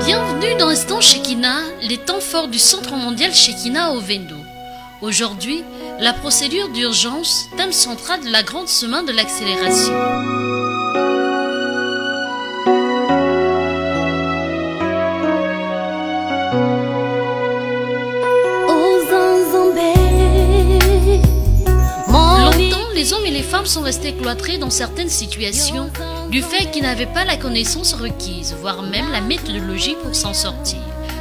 Bienvenue dans Instant Shekinah, les temps forts du Centre mondial Shekinah au Vendo. Aujourd'hui, la procédure d'urgence, thème central de la grande semaine de l'accélération. Longtemps, les hommes et les femmes sont restés cloîtrés dans certaines situations du fait qu'ils n'avaient pas la connaissance requise, voire même la méthodologie pour s'en sortir.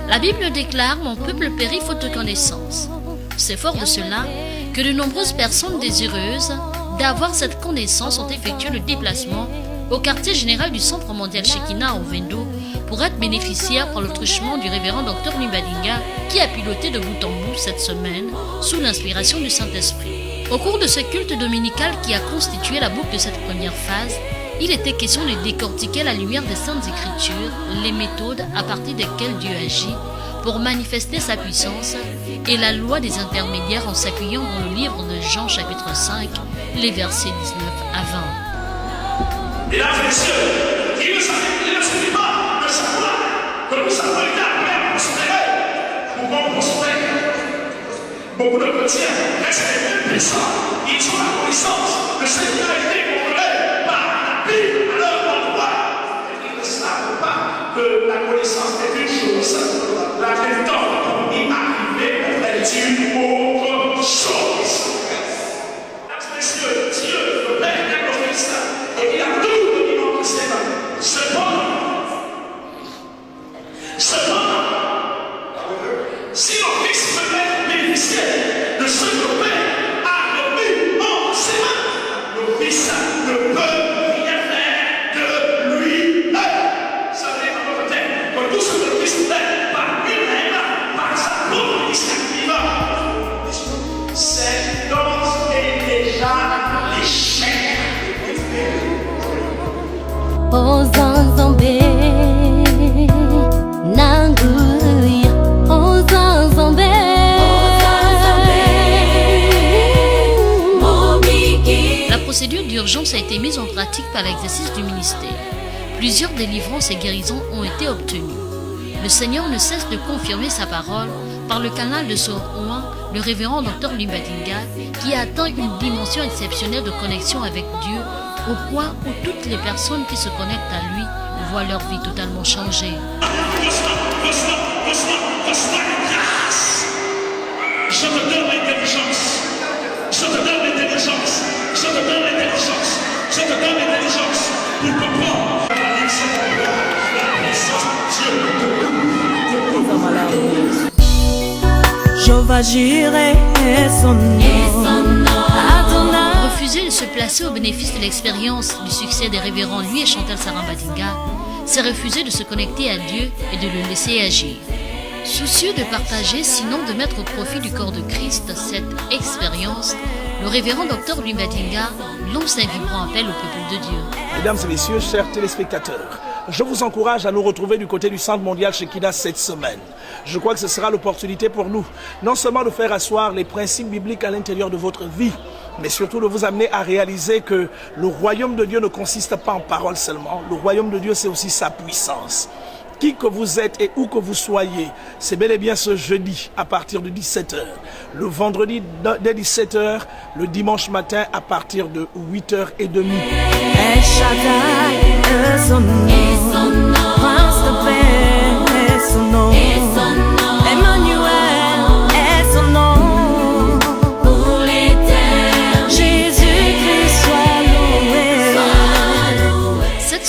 La Bible déclare « Mon peuple périt faute de connaissance ». C'est fort de cela que de nombreuses personnes désireuses d'avoir cette connaissance ont effectué le déplacement au quartier général du Centre mondial Shekinah au Vendo pour être bénéficiaires par le truchement du révérend Dr Limbadinga qui a piloté de bout en bout cette semaine sous l'inspiration du Saint-Esprit. Au cours de ce culte dominical qui a constitué la boucle de cette première phase, il était question de décortiquer à la lumière des Saintes Écritures les méthodes à partir desquelles Dieu agit pour manifester sa puissance et la loi des intermédiaires en s'appuyant dans le livre de Jean chapitre 5, les versets 19 à 20. Mesdames et messieurs, il ne suffit pas de savoir que nous savons l'état même pour son éveil, pour son règne. Beaucoup de chrétiens restent puissants, ils ont la connaissance de ce qui a été contrôlé par la Bible à leur endroit. Et ils ne savent pas que la connaissance est une chose, la méthode pour y arriver est une autre chose. Mesdames et messieurs, Dieu, le Père et le Fils, et il a tout donné dans ses mains. Cependant, si le Fils peut bénéficier de ce que le Père a remis en ses mains, le Fils ne peut rien faire de lui-même. Savez dans votre tête que tout ce que le Fils fait par lui-même, par sa propre initiative, c'est d'ores et déjà l'échec. La procédure d'urgence a été mise en pratique par l'exercice du ministère. Plusieurs délivrances et guérisons ont été obtenues. Le Seigneur ne cesse de confirmer sa parole par le canal de son roi, le révérend Dr Limbadinga, qui a atteint une dimension exceptionnelle de connexion avec Dieu, au point où toutes les personnes qui se connectent à lui voient leur vie totalement changer. Reçois la grâce. Je te donne l'intelligence. Je te donne l'intelligence. Je te donne l'intelligence. Je te donne l'intelligence pour comprendre la puissance de Dieu. Jehovah Jireh est son nom. Adonai. Refuser de se placer au bénéfice de l'expérience du succès des révérends lui et Chantal Sarambadinga, c'est refuser de se connecter à Dieu et de le laisser agir. Soucieux de partager, sinon de mettre au profit du corps de Christ cette expérience, le révérend Dr Limbadinga lance un vibrant appel au peuple de Dieu. Mesdames et messieurs, chers téléspectateurs, je vous encourage à nous retrouver du côté du Centre mondial Shekinah cette semaine. Je crois que ce sera l'opportunité pour nous, non seulement de faire asseoir les principes bibliques à l'intérieur de votre vie, mais surtout de vous amener à réaliser que le royaume de Dieu ne consiste pas en paroles seulement. Le royaume de Dieu, c'est aussi sa puissance. Qui que vous êtes et où que vous soyez, c'est bel et bien ce jeudi à partir de 17h, le vendredi dès 17h, le dimanche matin à partir de 8h30. El Shaddai est son nom. Prince de paix est son nom. Emmanuel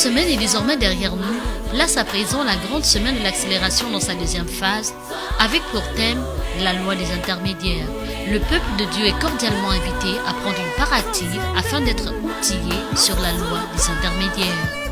semaine est désormais derrière nous. Place à présent la grande semaine de l'accélération dans sa deuxième phase, avec pour thème la loi des intermédiaires. Le peuple de Dieu est cordialement invité à prendre une part active afin d'être outillé sur la loi des intermédiaires.